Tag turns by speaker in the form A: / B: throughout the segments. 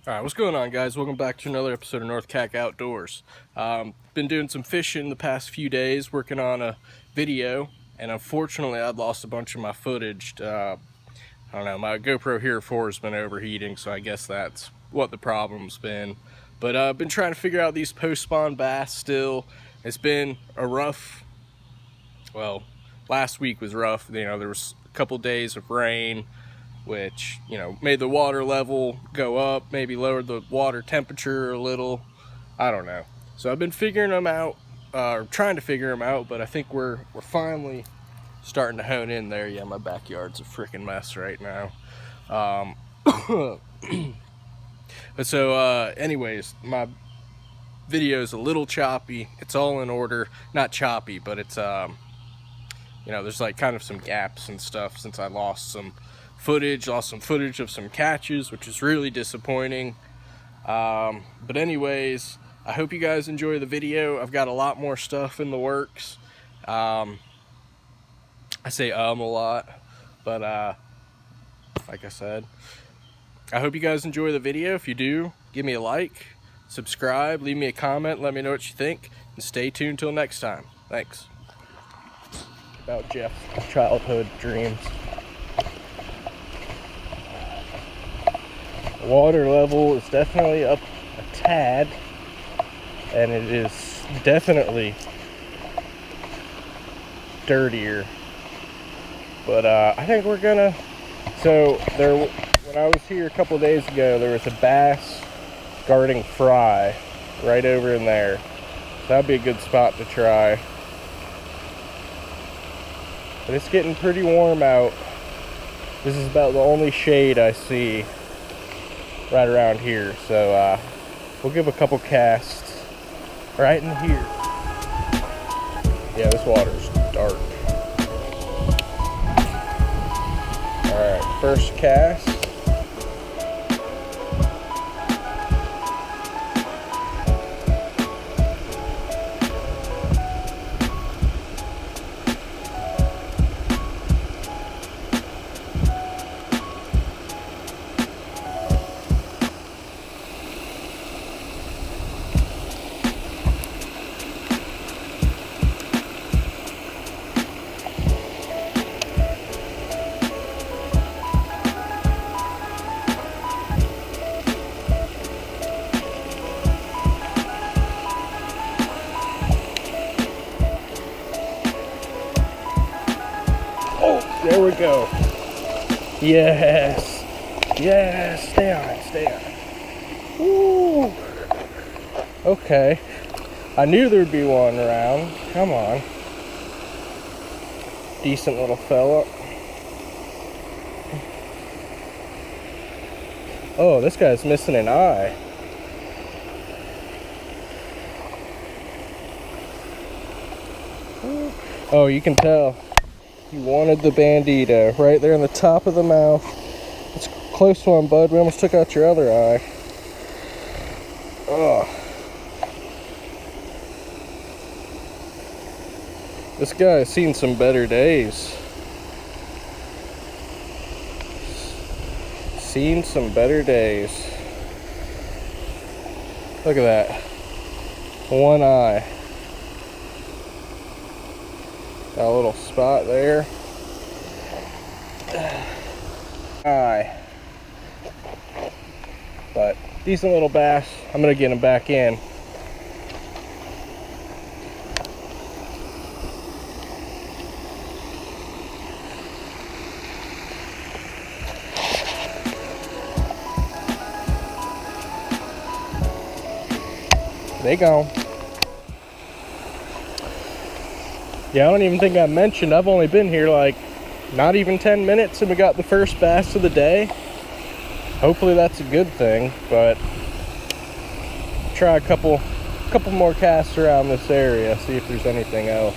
A: Alright, what's going on, guys? Welcome back to another episode of North Cac Outdoors. Been doing some fishing the past few days, working on a video, and unfortunately I'd lost a bunch of my footage. I don't know, my GoPro Hero 4 has been overheating, so I guess that's what the problem's been. But I've been trying to figure out these post-spawn bass still. It's been a rough, well, last week was rough. You know, there was a couple days of rain, which, you know, made the water level go up, maybe lowered the water temperature a little. I don't know. So I've been figuring them out, trying to figure them out, but I think we're finally starting to hone in there. Yeah, my backyard's a freaking mess right now. But so, anyways, my video's a little choppy. It's all in order. Not choppy, but it's, you know, there's like kind of some gaps and stuff since I lost some footage of some catches, which is really disappointing. But anyways, I hope you guys enjoy the video. I've got a lot more stuff in the works. I say a lot, but like I said, I hope you guys enjoy the video. If you do, give me a like, subscribe, leave me a comment, let me know what you think, and stay tuned till next time. Thanks. About Jeff's childhood dreams. Water level is definitely up a tad, and it is definitely dirtier, but I think we're gonna, so there, when I was here a couple days ago, there was a bass guarding fry right over in there, so that'd be a good spot to try. But it's getting pretty warm out. This is about the only shade I see right around here, so we'll give a couple casts right in here. Yeah, this water's dark. Alright, first cast. There we go. Yes. Yes. Stay on. Stay on. Woo. Okay. I knew there'd be one around. Come on. Decent little fella. Oh, this guy's missing an eye. Oh, you can tell. He wanted the bandito right there in the top of the mouth. It's a close one, bud. We almost took out your other eye. Ugh. This guy has seen some better days. Seen some better days. Look at that. One eye. Got a little spot there. Eye. But decent little bass. I'm gonna get him back in. They gone. Yeah, I don't even think I mentioned, I've only been here like not even 10 minutes and we got the first bass of the day. Hopefully that's a good thing, but try a couple more casts around this area, see if there's anything else.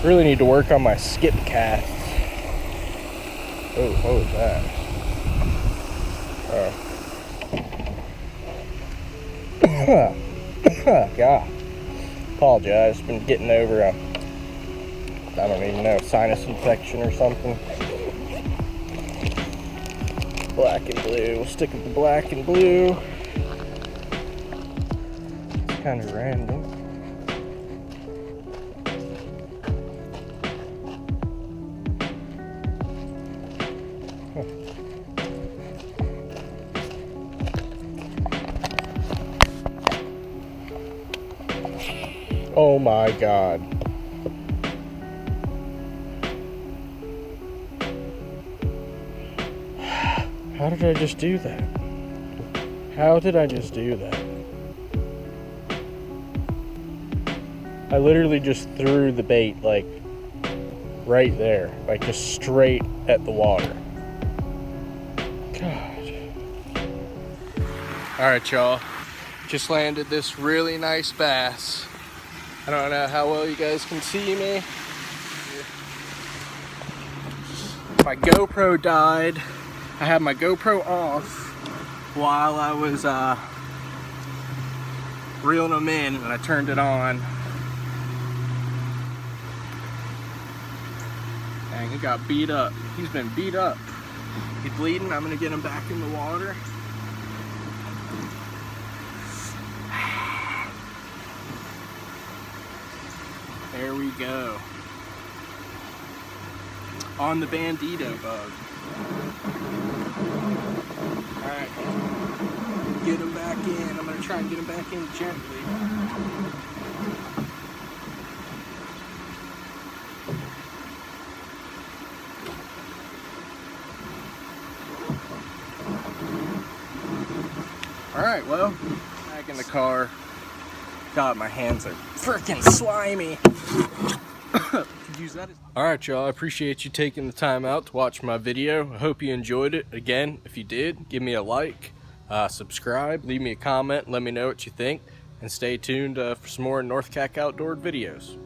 A: Really need to work on my skip casts. Oh, what was that? Oh. God. Apologize, been getting over a, I don't even know, sinus infection or something. black and blue. We'll stick with the black and blue. It's kind of random. Oh my God. How did I just do that? How did I just do that? I literally just threw the bait like right there, like just straight at the water. God. All right, y'all. Just landed this really nice bass. I don't know how well you guys can see me. My GoPro died. I had my GoPro off while I was reeling them in, and I turned it on. Dang, he got beat up. He's been beat up. He's bleeding. I'm gonna get him back in the water. There we go. On the bandito bug. Alright. Get him back in. I'm going to try and get him back in gently. Alright, well, back in the car. God, my hands are freaking slimy. Alright, y'all, I appreciate you taking the time out to watch my video. I hope you enjoyed it. Again, if you did, give me a like, subscribe, leave me a comment, let me know what you think, and stay tuned for some more North Cac Outdoor videos.